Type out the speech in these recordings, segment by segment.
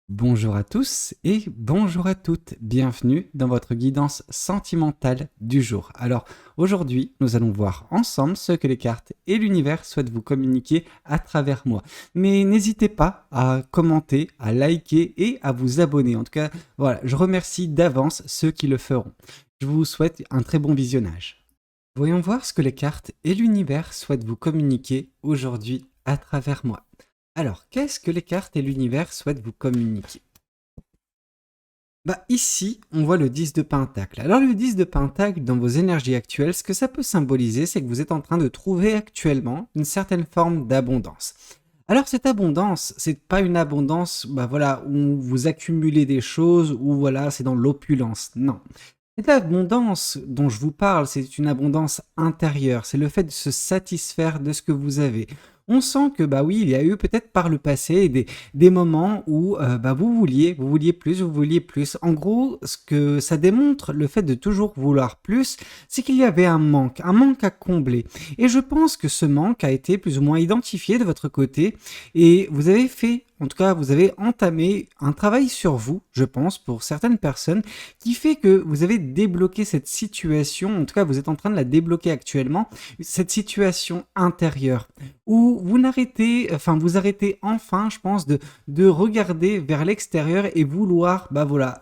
Bonjour à tous et bonjour à toutes, bienvenue dans votre guidance sentimentale du jour. Alors aujourd'hui, nous allons voir ensemble ce que les cartes et l'univers souhaitent vous communiquer à travers moi. Mais n'hésitez pas à commenter, à liker et à vous abonner. En tout cas, voilà, je remercie d'avance ceux qui le feront. Je vous souhaite un très bon visionnage. Voyons voir ce que les cartes et l'univers souhaitent vous communiquer aujourd'hui à travers moi. Alors, qu'est-ce que les cartes et l'univers souhaitent vous communiquer? Ici, on voit le 10 de Pentacle. Alors, le 10 de Pentacle, dans vos énergies actuelles, ce que ça peut symboliser, c'est que vous êtes en train de trouver actuellement une certaine forme d'abondance. Alors, cette abondance, c'est pas une abondance, où vous accumulez des choses, ou voilà, c'est dans l'opulence. Non. Cette abondance dont je vous parle, c'est une abondance intérieure. C'est le fait de se satisfaire de ce que vous avez. On sent que, oui, il y a eu peut-être par le passé des moments où vous vouliez plus, vous vouliez plus. En gros, ce que ça démontre, le fait de toujours vouloir plus, c'est qu'il y avait un manque à combler. Et je pense que ce manque a été plus ou moins identifié de votre côté et vous avez fait, en tout cas, vous avez entamé un travail sur vous, je pense, pour certaines personnes, qui fait que vous avez débloqué cette situation, en tout cas, vous êtes en train de la débloquer actuellement, cette situation intérieure où vous arrêtez enfin, je pense, de regarder vers l'extérieur et vouloir,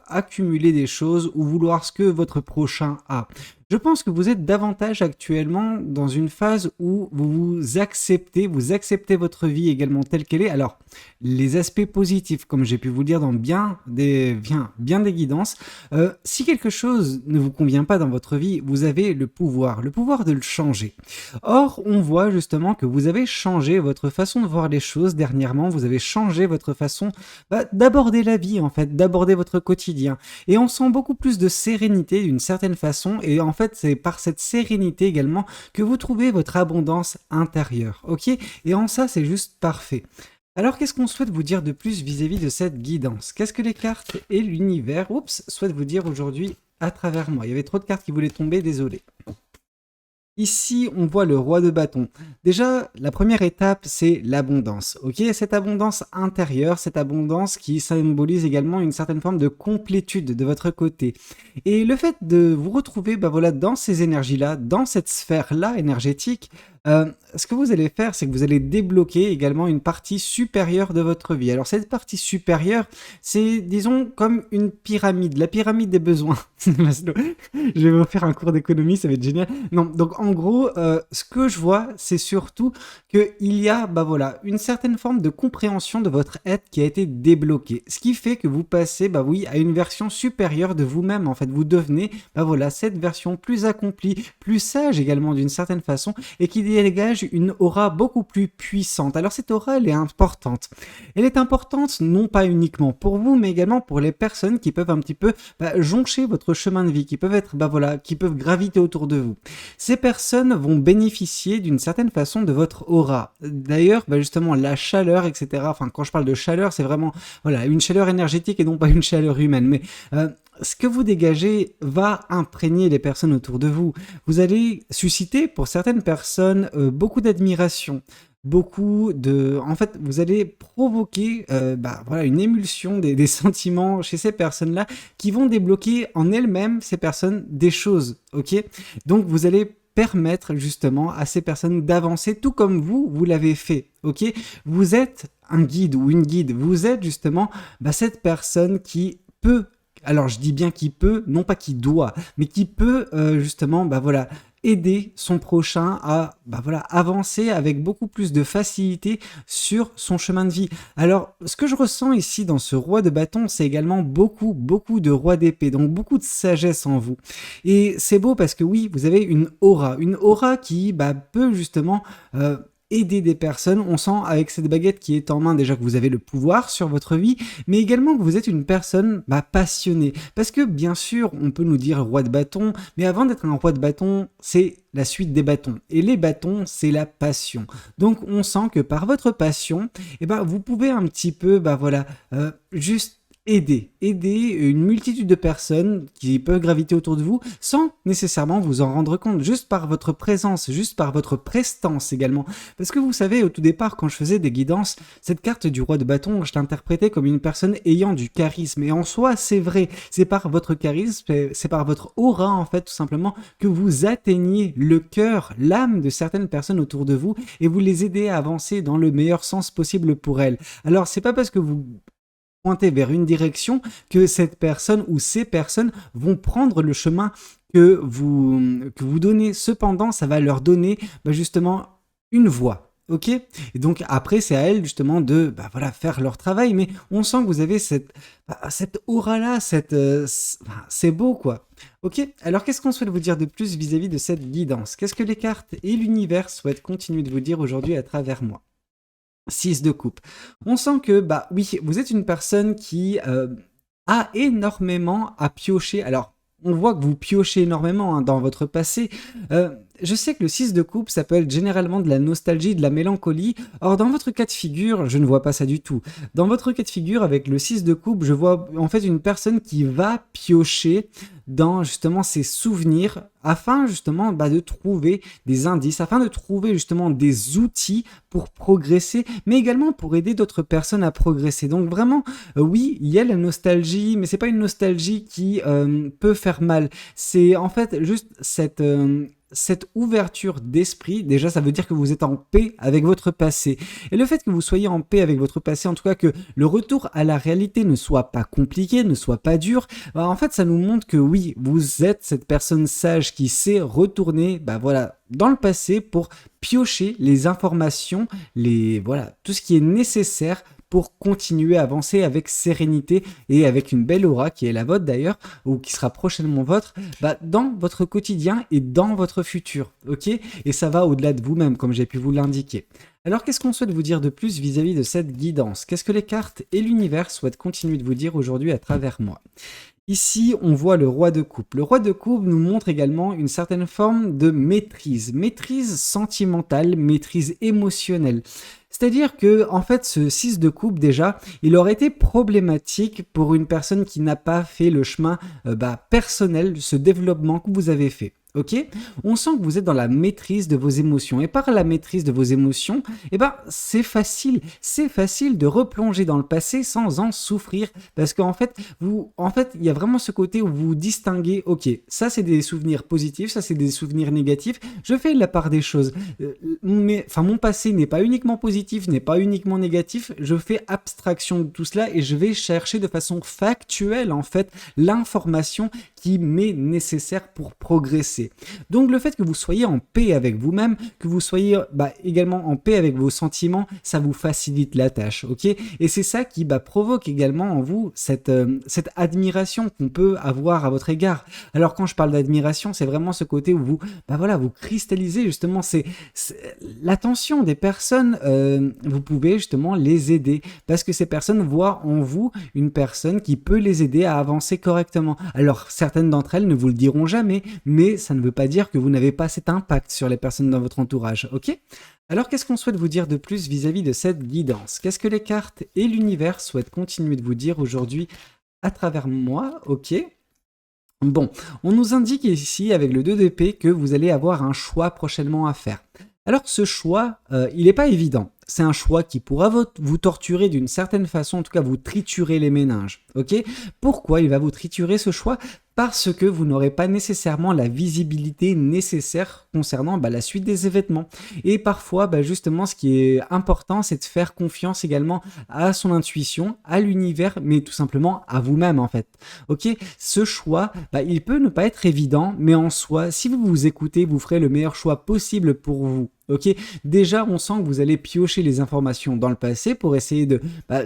accumuler des choses ou vouloir ce que votre prochain a. Je pense que vous êtes davantage actuellement dans une phase où vous acceptez votre vie également telle qu'elle est. Alors, les aspects positifs, comme j'ai pu vous le dire dans bien des guidances, si quelque chose ne vous convient pas dans votre vie, vous avez le pouvoir de le changer. Or, on voit justement que vous avez changé votre façon de voir les choses dernièrement, vous avez changé votre façon d'aborder la vie, en fait, d'aborder votre quotidien. Et on sent beaucoup plus de sérénité d'une certaine façon, et en fait, c'est par cette sérénité également que vous trouvez votre abondance intérieure, ok? Et en ça, c'est juste parfait. Alors, qu'est-ce qu'on souhaite vous dire de plus vis-à-vis de cette guidance? Qu'est-ce que les cartes et l'univers, souhaitent vous dire aujourd'hui à travers moi? Il y avait trop de cartes qui voulaient tomber, désolé. Ici, on voit le roi de bâton. Déjà, la première étape, c'est l'abondance. Ok, cette abondance intérieure, cette abondance qui symbolise également une certaine forme de complétude de votre côté. Et le fait de vous retrouver, dans ces énergies-là, dans cette sphère-là énergétique, ce que vous allez faire, c'est que vous allez débloquer également une partie supérieure de votre vie. Alors cette partie supérieure, c'est, disons, comme une pyramide, la pyramide des besoins. Je vais vous faire un cours d'économie, ça va être génial. Non, donc en gros, ce que je vois, c'est surtout qu'il y a, une certaine forme de compréhension de votre être qui a été débloquée. Ce qui fait que vous passez, à une version supérieure de vous-même. En fait, vous devenez, cette version plus accomplie, plus sage également d'une certaine façon, et qui dégage une aura beaucoup plus puissante. Alors cette aura, elle est importante. Elle est importante non pas uniquement pour vous, mais également pour les personnes qui peuvent un petit peu joncher votre chemin de vie, qui peuvent être, qui peuvent graviter autour de vous. Ces personnes vont bénéficier d'une certaine façon de votre aura. D'ailleurs, justement, la chaleur, etc. Enfin, quand je parle de chaleur, c'est vraiment, une chaleur énergétique et non pas une chaleur humaine. Mais ce que vous dégagez va imprégner les personnes autour de vous. Vous allez susciter pour certaines personnes beaucoup d'admiration. En fait, vous allez provoquer une émulsion des sentiments chez ces personnes-là qui vont débloquer en elles-mêmes, ces personnes, des choses, ok? Donc, vous allez permettre justement à ces personnes d'avancer tout comme vous l'avez fait, ok? Vous êtes un guide ou une guide, vous êtes justement cette personne qui peut, alors je dis bien qui peut, non pas qui doit, mais qui peut justement, aider son prochain à avancer avec beaucoup plus de facilité sur son chemin de vie. Alors, ce que je ressens ici dans ce roi de bâton, c'est également beaucoup de roi d'épée, donc beaucoup de sagesse en vous. Et c'est beau parce que oui, vous avez une aura qui peut justement aider des personnes. On sent avec cette baguette qui est en main déjà que vous avez le pouvoir sur votre vie, mais également que vous êtes une personne passionnée. Parce que bien sûr, on peut nous dire roi de bâton, mais avant d'être un roi de bâton, c'est la suite des bâtons. Et les bâtons, c'est la passion. Donc on sent que par votre passion, vous pouvez un petit peu, juste aider une multitude de personnes qui peuvent graviter autour de vous sans nécessairement vous en rendre compte, juste par votre présence, juste par votre prestance également. Parce que vous savez, au tout départ, quand je faisais des guidances, cette carte du roi de bâton, je l'interprétais comme une personne ayant du charisme. Et en soi, c'est vrai, c'est par votre charisme, c'est par votre aura, en fait, tout simplement, que vous atteignez le cœur, l'âme de certaines personnes autour de vous et vous les aidez à avancer dans le meilleur sens possible pour elles. Alors, c'est pas parce que vous pointer vers une direction que cette personne ou ces personnes vont prendre le chemin que vous donnez. Cependant, ça va leur donner justement une voie. Ok. Et donc après, c'est à elles justement de voilà, faire leur travail. Mais on sent que vous avez cette aura-là, c'est beau quoi. Ok. Alors qu'est-ce qu'on souhaite vous dire de plus vis-à-vis de cette guidance? Qu'est-ce que les cartes et l'univers souhaitent continuer de vous dire aujourd'hui à travers moi? 6 de coupe. On sent que, oui, vous êtes une personne qui a énormément à piocher. Alors, on voit que vous piochez énormément dans votre passé. Je sais que le 6 de coupe, ça peut être généralement de la nostalgie, de la mélancolie. Or, dans votre cas de figure, je ne vois pas ça du tout. Dans votre cas de figure, avec le 6 de coupe, je vois en fait une personne qui va piocher dans justement ses souvenirs afin justement de trouver des indices, afin de trouver justement des outils pour progresser, mais également pour aider d'autres personnes à progresser. Donc vraiment, oui, il y a la nostalgie, mais c'est pas une nostalgie qui peut faire mal. C'est en fait juste cette ouverture d'esprit. Déjà, ça veut dire que vous êtes en paix avec votre passé. Et le fait que vous soyez en paix avec votre passé, en tout cas que le retour à la réalité ne soit pas compliqué, ne soit pas dur, en fait, ça nous montre que oui, vous êtes cette personne sage qui sait retourner, voilà, dans le passé pour piocher les informations, tout ce qui est nécessaire pour continuer à avancer avec sérénité et avec une belle aura qui est la vôtre d'ailleurs, ou qui sera prochainement votre, dans votre quotidien et dans votre futur, ok? Et ça va au-delà de vous-même, comme j'ai pu vous l'indiquer. Alors qu'est-ce qu'on souhaite vous dire de plus vis-à-vis de cette guidance? Qu'est-ce que les cartes et l'univers souhaitent continuer de vous dire aujourd'hui à travers moi? Ici, on voit le roi de coupe. Le roi de coupe nous montre également une certaine forme de maîtrise sentimentale, maîtrise émotionnelle. C'est-à-dire que, en fait, ce 6 de coupe, déjà, il aurait été problématique pour une personne qui n'a pas fait le chemin personnel, ce développement que vous avez fait. Ok? On sent que vous êtes dans la maîtrise de vos émotions. Et par la maîtrise de vos émotions, c'est facile de replonger dans le passé sans en souffrir. Parce qu'en fait, il y a vraiment ce côté où vous distinguez, ok, ça c'est des souvenirs positifs, ça c'est des souvenirs négatifs. Je fais la part des choses. Mon passé n'est pas uniquement positif, n'est pas uniquement négatif. Je fais abstraction de tout cela et je vais chercher de façon factuelle, en fait, l'information qui m'est nécessaire pour progresser. Donc le fait que vous soyez en paix avec vous-même, que vous soyez également en paix avec vos sentiments, ça vous facilite la tâche, ok? Et c'est ça qui provoque également en vous cette admiration qu'on peut avoir à votre égard. Alors quand je parle d'admiration, c'est vraiment ce côté où vous, vous cristallisez justement l'attention des personnes, vous pouvez justement les aider parce que ces personnes voient en vous une personne qui peut les aider à avancer correctement. Alors certaines d'entre elles ne vous le diront jamais, mais ça ne veut pas dire que vous n'avez pas cet impact sur les personnes dans votre entourage, ok? Alors qu'est-ce qu'on souhaite vous dire de plus vis-à-vis de cette guidance? Qu'est-ce que les cartes et l'univers souhaitent continuer de vous dire aujourd'hui à travers moi, ok? Bon, on nous indique ici avec le 2 d'épée que vous allez avoir un choix prochainement à faire. Alors ce choix, il n'est pas évident. C'est un choix qui pourra vous torturer d'une certaine façon, en tout cas vous triturer les méninges. Ok? Pourquoi il va vous triturer ce choix? Parce que vous n'aurez pas nécessairement la visibilité nécessaire concernant la suite des événements. Et parfois, justement, ce qui est important, c'est de faire confiance également à son intuition, à l'univers, mais tout simplement à vous-même en fait. Ok? Ce choix, il peut ne pas être évident, mais en soi, si vous vous écoutez, vous ferez le meilleur choix possible pour vous. Ok, déjà on sent que vous allez piocher les informations dans le passé pour essayer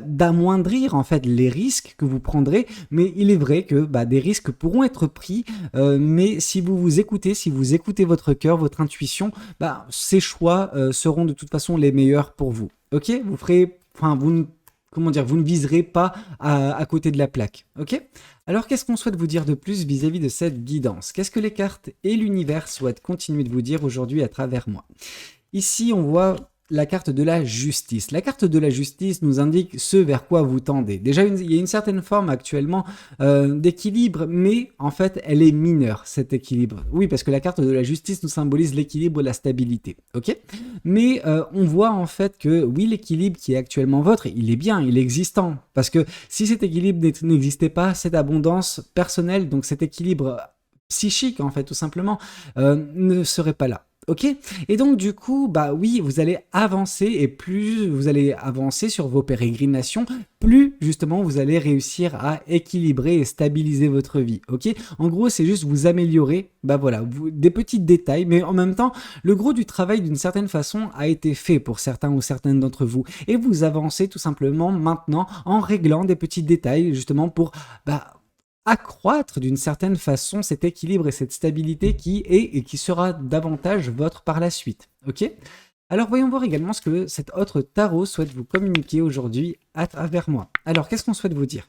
d'amoindrir en fait les risques que vous prendrez, mais il est vrai que des risques pourront être pris, mais si vous vous écoutez, si vous écoutez votre cœur, votre intuition, ces choix seront de toute façon les meilleurs pour vous. Ok, vous ne viserez pas à côté de la plaque. Ok. Alors qu'est-ce qu'on souhaite vous dire de plus vis-à-vis de cette guidance? Qu'est-ce que les cartes et l'univers souhaitent continuer de vous dire aujourd'hui à travers moi? Ici, on voit la carte de la justice. La carte de la justice nous indique ce vers quoi vous tendez. Déjà, il y a une certaine forme actuellement d'équilibre, mais en fait, elle est mineure, cet équilibre. Oui, parce que la carte de la justice nous symbolise l'équilibre et la stabilité, ok? Mais on voit en fait que, oui, l'équilibre qui est actuellement votre, il est bien, il est existant. Parce que si cet équilibre n'existait pas, cette abondance personnelle, donc cet équilibre psychique, en fait, tout simplement, ne serait pas là. Ok? Et donc, du coup, bah oui, vous allez avancer et plus vous allez avancer sur vos pérégrinations, plus justement vous allez réussir à équilibrer et stabiliser votre vie. Ok? En gros, c'est juste vous améliorer, bah voilà, des petits détails, mais en même temps, le gros du travail d'une certaine façon a été fait pour certains ou certaines d'entre vous. Et vous avancez tout simplement maintenant en réglant des petits détails justement pour, bah, accroître d'une certaine façon cet équilibre et cette stabilité qui est et qui sera davantage votre par la suite. Ok? Alors voyons voir également ce que cet autre tarot souhaite vous communiquer aujourd'hui à travers moi. Alors qu'est-ce qu'on souhaite vous dire?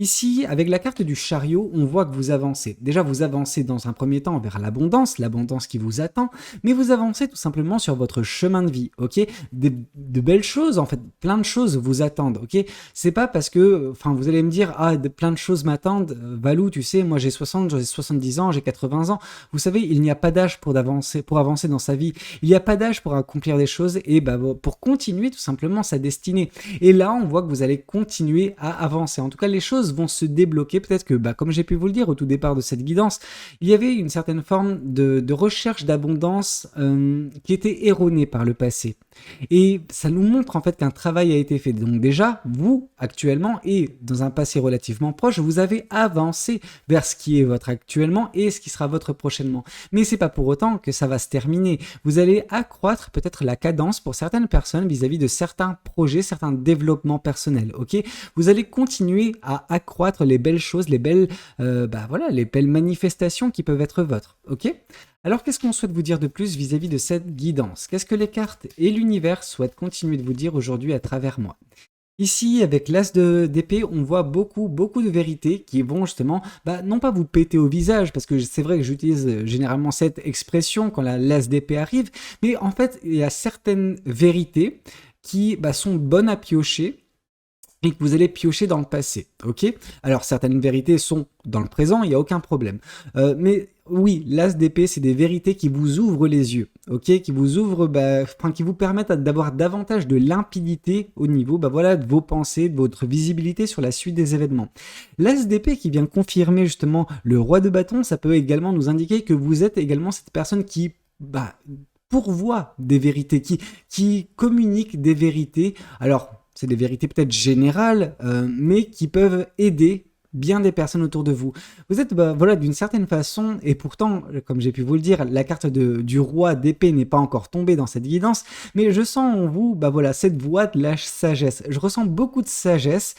Ici, avec la carte du chariot, on voit que vous avancez. Déjà, vous avancez dans un premier temps vers l'abondance qui vous attend, mais vous avancez tout simplement sur votre chemin de vie, ok? De belles choses, en fait, plein de choses vous attendent, ok? C'est pas parce que, enfin, vous allez me dire, ah, plein de choses m'attendent, Valou, tu sais, moi j'ai 60, j'ai 70 ans, j'ai 80 ans. Vous savez, il n'y a pas d'âge pour avancer dans sa vie. Il n'y a pas d'âge pour accomplir des choses et bah, pour continuer tout simplement sa destinée. Et là, on voit que vous allez continuer à avancer. En tout cas, les choses vont se débloquer. Peut-être que, bah, comme j'ai pu vous le dire au tout départ de cette guidance, il y avait une certaine forme de recherche d'abondance qui était erronée par le passé. Et ça nous montre en fait qu'un travail a été fait. Donc déjà, vous, actuellement, et dans un passé relativement proche, vous avez avancé vers ce qui est votre actuellement et ce qui sera votre prochainement. Mais c'est pas pour autant que ça va se terminer. Vous allez accroître peut-être la cadence pour certaines personnes vis-à-vis de certains projets, certains développements personnels, ok? Vous allez continuer à accroître les belles choses, les belles, les belles manifestations qui peuvent être vôtres, ok? Alors, qu'est-ce qu'on souhaite vous dire de plus vis-à-vis de cette guidance? Qu'est-ce que les cartes et l'univers souhaitent continuer de vous dire aujourd'hui à travers moi? Ici, avec l'as d'épée, on voit beaucoup de vérités qui vont justement, non pas vous péter au visage, parce que c'est vrai que j'utilise généralement cette expression quand l'as d'épée arrive, mais en fait, il y a certaines vérités qui sont bonnes à piocher, et que vous allez piocher dans le passé, ok? Alors, certaines vérités sont dans le présent, il n'y a aucun problème. Mais oui, l'as d'épée, c'est des vérités qui vous ouvrent les yeux, ok? Qui vous ouvrent, qui vous permettent d'avoir davantage de limpidité au niveau, de vos pensées, de votre visibilité sur la suite des événements. L'as d'épée qui vient confirmer justement le roi de bâton, ça peut également nous indiquer que vous êtes également cette personne qui, pourvoit des vérités, qui communique des vérités. Alors, c'est des vérités peut-être générales, mais qui peuvent aider bien des personnes autour de vous. Vous êtes d'une certaine façon, et pourtant, comme j'ai pu vous le dire, la carte du roi d'épée n'est pas encore tombée dans cette guidance, mais je sens en vous cette voix de la sagesse. Je ressens beaucoup de sagesse,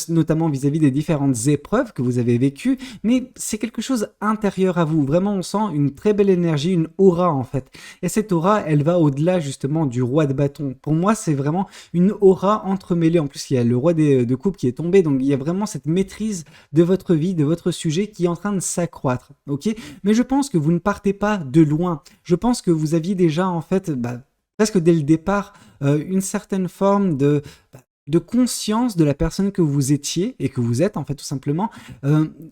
notamment vis-à-vis des différentes épreuves que vous avez vécues, mais c'est quelque chose intérieur à vous. Vraiment, on sent une très belle énergie, une aura en fait. Et cette aura, elle va au-delà justement du roi de bâton. Pour moi, c'est vraiment une aura entremêlée. En plus, il y a le roi de coupe qui est tombé, donc il y a vraiment cette maîtrise de votre vie, de votre sujet qui est en train de s'accroître. Ok? Mais je pense que vous ne partez pas de loin. Je pense que vous aviez déjà en fait, presque dès le départ, une certaine forme de conscience de la personne que vous étiez et que vous êtes en fait tout simplement,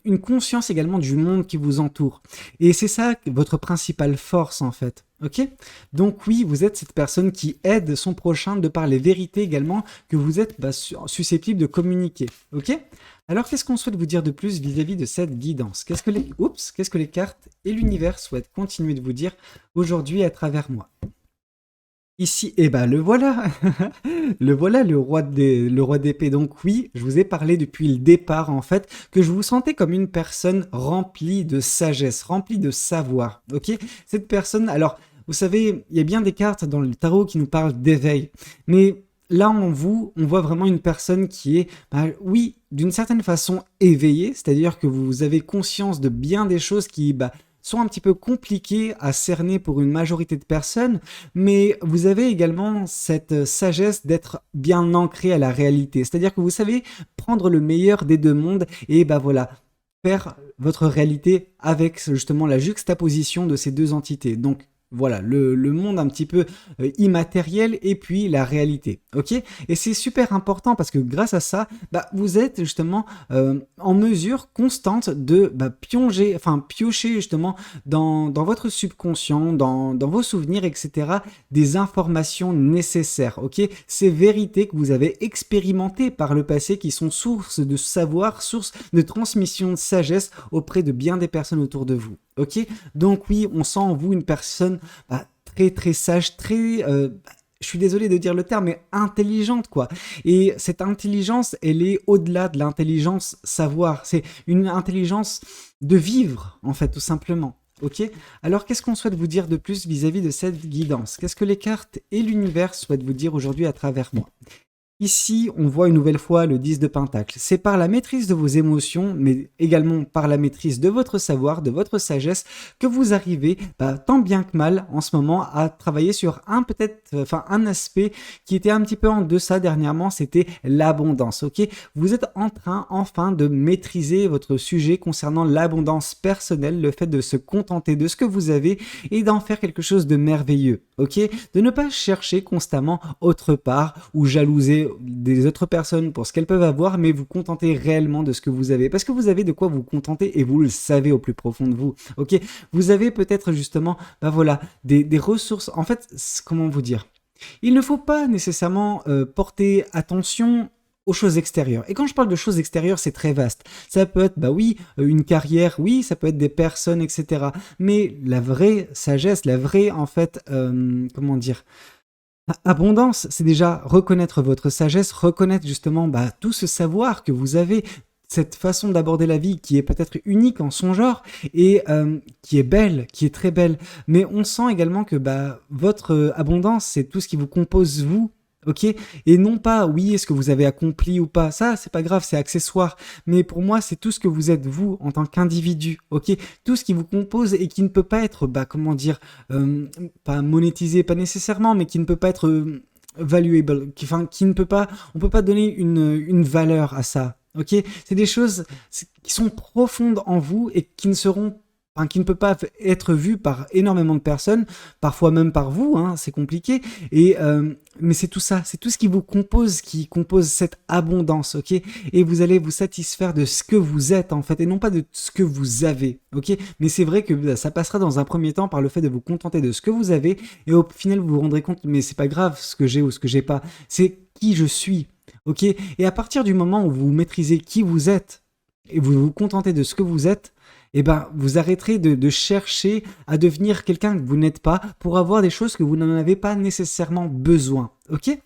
une conscience également du monde qui vous entoure. Et c'est ça votre principale force en fait. Ok? Donc oui, vous êtes cette personne qui aide son prochain de par les vérités également que vous êtes susceptible de communiquer. Ok? Alors qu'est-ce qu'on souhaite vous dire de plus vis-à-vis de cette guidance? Qu'est-ce que les cartes et l'univers souhaitent continuer de vous dire aujourd'hui à travers moi? Ici, le voilà, le roi d'épée. Donc oui, je vous ai parlé depuis le départ en fait que je vous sentais comme une personne remplie de sagesse, remplie de savoir. Ok, cette personne. Alors, vous savez, il y a bien des cartes dans le tarot qui nous parlent d'éveil, mais là on voit vraiment une personne qui est, oui, d'une certaine façon éveillée, c'est-à-dire que vous avez conscience de bien des choses qui, sont un petit peu compliqués à cerner pour une majorité de personnes, mais vous avez également cette sagesse d'être bien ancré à la réalité. C'est-à-dire que vous savez prendre le meilleur des deux mondes et faire votre réalité avec justement la juxtaposition de ces deux entités. Donc, voilà, le monde un petit peu immatériel et puis la réalité, ok? Et c'est super important parce que grâce à ça, bah, vous êtes justement en mesure constante de piocher justement dans votre subconscient, dans vos souvenirs, etc., des informations nécessaires, ok? Ces vérités que vous avez expérimentées par le passé qui sont source de savoir, source de transmission de sagesse auprès de bien des personnes autour de vous, ok? Donc oui, on sent en vous une personne très très sage, très... je suis désolé de dire le terme, mais intelligente, quoi. Et cette intelligence, elle est au-delà de l'intelligence savoir. C'est une intelligence de vivre, en fait, tout simplement. Ok? Alors, qu'est-ce qu'on souhaite vous dire de plus vis-à-vis de cette guidance? Qu'est-ce que les cartes et l'univers souhaitent vous dire aujourd'hui à travers moi? Ici, on voit une nouvelle fois le 10 de Pentacle. C'est par la maîtrise de vos émotions, mais également par la maîtrise de votre savoir, de votre sagesse, que vous arrivez, tant bien que mal, en ce moment, à travailler sur un aspect qui était un petit peu en deçà dernièrement, c'était l'abondance, ok? Vous êtes en train, enfin, de maîtriser votre sujet concernant l'abondance personnelle, le fait de se contenter de ce que vous avez et d'en faire quelque chose de merveilleux, ok? De ne pas chercher constamment autre part ou jalouser des autres personnes pour ce qu'elles peuvent avoir, mais vous contentez réellement de ce que vous avez, parce que vous avez de quoi vous contenter et vous le savez au plus profond de vous, ok? Vous avez peut-être justement, des ressources, en fait, comment vous dire? Il ne faut pas nécessairement porter attention aux choses extérieures. Et quand je parle de choses extérieures, c'est très vaste. Ça peut être, une carrière, oui, ça peut être des personnes, etc. Mais la vraie sagesse, la vraie, en fait, abondance, c'est déjà reconnaître votre sagesse, reconnaître justement tout ce savoir que vous avez, cette façon d'aborder la vie qui est peut-être unique en son genre et qui est belle, qui est très belle. Mais on sent également que votre abondance, c'est tout ce qui vous compose vous. Ok? Et non pas, oui, est-ce que vous avez accompli ou pas? Ça, c'est pas grave, c'est accessoire. Mais pour moi, c'est tout ce que vous êtes vous en tant qu'individu. Ok? Tout ce qui vous compose et qui ne peut pas être, pas monétisé, pas nécessairement, mais qui ne peut pas être valuable, qui ne peut pas, on peut pas donner une valeur à ça. Ok? C'est des choses qui sont profondes en vous et qui ne peut pas être vu par énormément de personnes, parfois même par vous, hein, c'est compliqué. Mais c'est tout ça, c'est tout ce qui vous compose, qui compose cette abondance, ok? Et vous allez vous satisfaire de ce que vous êtes en fait, et non pas de ce que vous avez, ok? Mais c'est vrai que ça passera dans un premier temps par le fait de vous contenter de ce que vous avez, et au final vous vous rendrez compte, mais c'est pas grave ce que j'ai ou ce que j'ai pas, c'est qui je suis, ok? Et à partir du moment où vous maîtrisez qui vous êtes et vous vous contentez de ce que vous êtes, vous arrêterez de chercher à devenir quelqu'un que vous n'êtes pas pour avoir des choses que vous n'en avez pas nécessairement besoin, ok?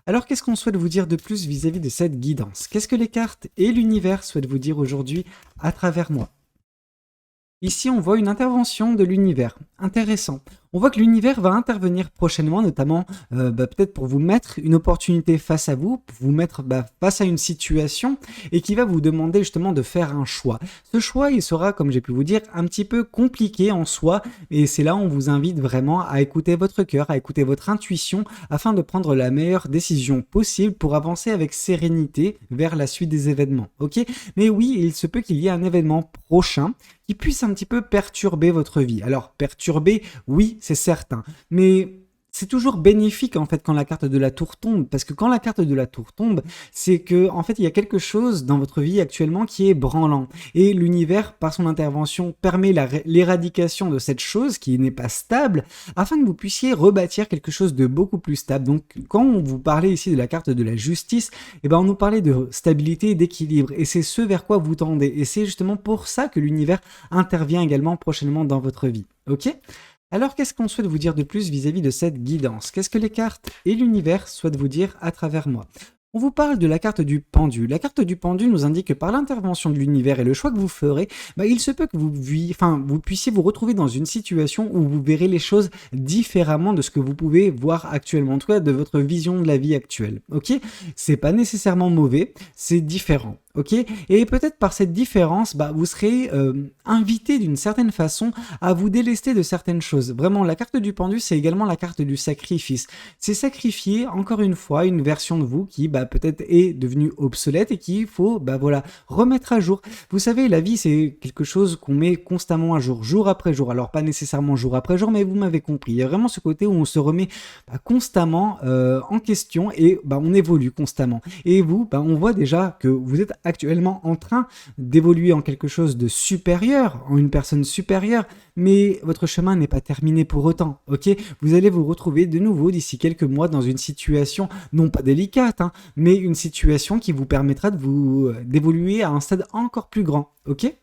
Alors qu'est-ce qu'on souhaite vous dire de plus vis-à-vis de cette guidance? Qu'est-ce que les cartes et l'univers souhaitent vous dire aujourd'hui à travers moi? Ici, on voit une intervention de l'univers. Intéressant. On voit que l'univers va intervenir prochainement, notamment peut-être pour vous mettre une opportunité face à vous, pour vous mettre face à une situation et qui va vous demander justement de faire un choix. Ce choix, il sera, comme j'ai pu vous dire, un petit peu compliqué en soi et c'est là où on vous invite vraiment à écouter votre cœur, à écouter votre intuition afin de prendre la meilleure décision possible pour avancer avec sérénité vers la suite des événements. Ok? Mais oui, il se peut qu'il y ait un événement prochain qui puisse un petit peu perturber votre vie. Alors, perturber, oui, c'est certain, mais c'est toujours bénéfique en fait quand la carte de la tour tombe, parce que quand la carte de la tour tombe, c'est que en fait il y a quelque chose dans votre vie actuellement qui est branlant, et l'univers par son intervention permet l'éradication de cette chose qui n'est pas stable, afin que vous puissiez rebâtir quelque chose de beaucoup plus stable. Donc quand on vous parlait ici de la carte de la justice, on nous parlait de stabilité et d'équilibre, et c'est ce vers quoi vous tendez, et c'est justement pour ça que l'univers intervient également prochainement dans votre vie. Ok? Alors, qu'est-ce qu'on souhaite vous dire de plus vis-à-vis de cette guidance? Qu'est-ce que les cartes et l'univers souhaitent vous dire à travers moi? On vous parle de la carte du pendu. La carte du pendu nous indique que par l'intervention de l'univers et le choix que vous ferez, il se peut que vous puissiez vous retrouver dans une situation où vous verrez les choses différemment de ce que vous pouvez voir actuellement, en tout cas de votre vision de la vie actuelle. Ok? C'est pas nécessairement mauvais, c'est différent. ok? Et peut-être par cette différence, bah, vous serez invité d'une certaine façon à vous délester de certaines choses. Vraiment, la carte du pendu, c'est également la carte du sacrifice. C'est sacrifier, encore une fois, une version de vous qui bah, peut-être est devenue obsolète et qu'il faut bah, voilà, remettre à jour. Vous savez, la vie, c'est quelque chose qu'on met constamment à jour après jour. Alors, pas nécessairement jour après jour, mais vous m'avez compris. Il y a vraiment ce côté où on se remet bah, constamment en question et bah, on évolue constamment. Et vous, bah, on voit déjà que vous êtes actuellement en train d'évoluer en quelque chose de supérieur, en une personne supérieure, mais votre chemin n'est pas terminé pour autant, ok? Vous allez vous retrouver de nouveau d'ici quelques mois dans une situation, non pas délicate, hein, mais une situation qui vous permettra de vous d'évoluer à un stade encore plus grand, ok?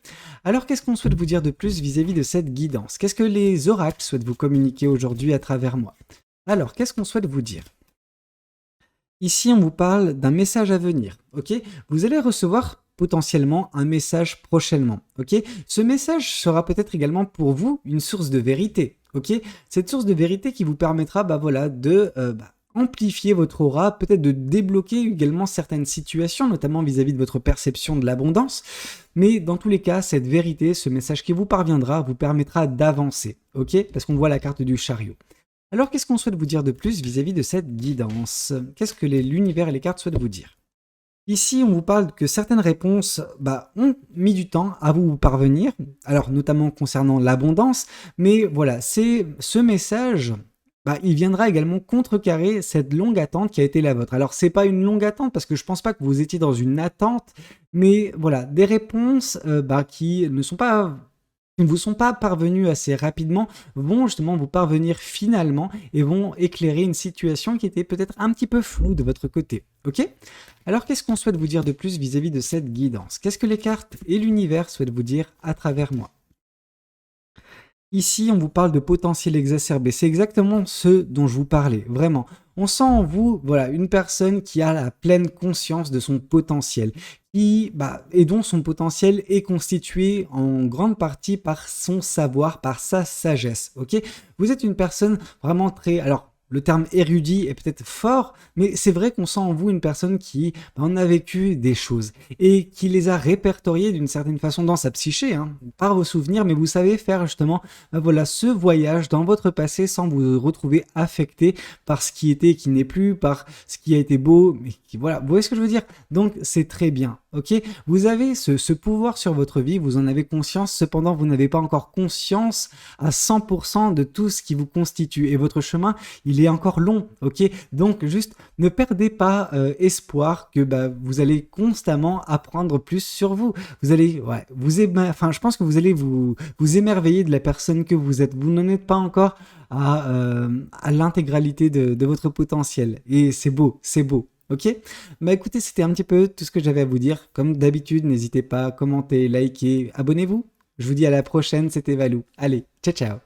Alors qu'est-ce qu'on souhaite vous dire de plus vis-à-vis de cette guidance? Qu'est-ce que les oracles souhaitent vous communiquer aujourd'hui à travers moi? Alors, qu'est-ce qu'on souhaite vous dire? Ici, on vous parle d'un message à venir, ok? Vous allez recevoir potentiellement un message prochainement, ok? Ce message sera peut-être également pour vous une source de vérité, ok? Cette source de vérité qui vous permettra, bah voilà, de amplifier votre aura, peut-être de débloquer également certaines situations, notamment vis-à-vis de votre perception de l'abondance. Mais dans tous les cas, cette vérité, ce message qui vous parviendra, vous permettra d'avancer, ok? Parce qu'on voit la carte du chariot. Alors, qu'est-ce qu'on souhaite vous dire de plus vis-à-vis de cette guidance? Qu'est-ce que l'univers et les cartes souhaitent vous dire? Ici, on vous parle que certaines réponses bah, ont mis du temps à vous parvenir, alors notamment concernant l'abondance, mais voilà, c'est ce message, bah, il viendra également contrecarrer cette longue attente qui a été la vôtre. Alors, c'est pas une longue attente parce que je pense pas que vous étiez dans une attente, mais voilà, des réponses bah, qui ne vous sont pas parvenus assez rapidement, vont justement vous parvenir finalement et vont éclairer une situation qui était peut-être un petit peu floue de votre côté. Ok? Alors qu'est-ce qu'on souhaite vous dire de plus vis-à-vis de cette guidance? Qu'est-ce que les cartes et l'univers souhaitent vous dire à travers moi? Ici, on vous parle de potentiel exacerbé. C'est exactement ce dont je vous parlais, vraiment. On sent en vous, voilà, une personne qui a la pleine conscience de son potentiel, et dont son potentiel est constitué en grande partie par son savoir, par sa sagesse. Ok? Vous êtes une personne vraiment très, alors. Le terme érudit est peut-être fort, mais c'est vrai qu'on sent en vous une personne qui en a vécu des choses et qui les a répertoriées d'une certaine façon dans sa psyché, hein, par vos souvenirs, mais vous savez faire justement voilà, ce voyage dans votre passé sans vous retrouver affecté par ce qui était et qui n'est plus, par ce qui a été beau, mais qui, voilà, vous voyez ce que je veux dire? Donc c'est très bien, ok? Vous avez ce pouvoir sur votre vie, vous en avez conscience, cependant vous n'avez pas encore conscience à 100% de tout ce qui vous constitue et votre chemin, il est encore long, ok? Donc juste ne perdez pas espoir que bah, vous allez constamment apprendre plus sur vous. Vous allez, ouais, enfin, je pense que vous allez vous émerveiller de la personne que vous êtes. Vous n'en êtes pas encore à l'intégralité de votre potentiel. Et c'est beau, c'est beau. Ok? Bah écoutez, c'était un petit peu tout ce que j'avais à vous dire. Comme d'habitude, n'hésitez pas à commenter, liker, abonnez-vous. Je vous dis à la prochaine, c'était Valou. Allez, ciao ciao.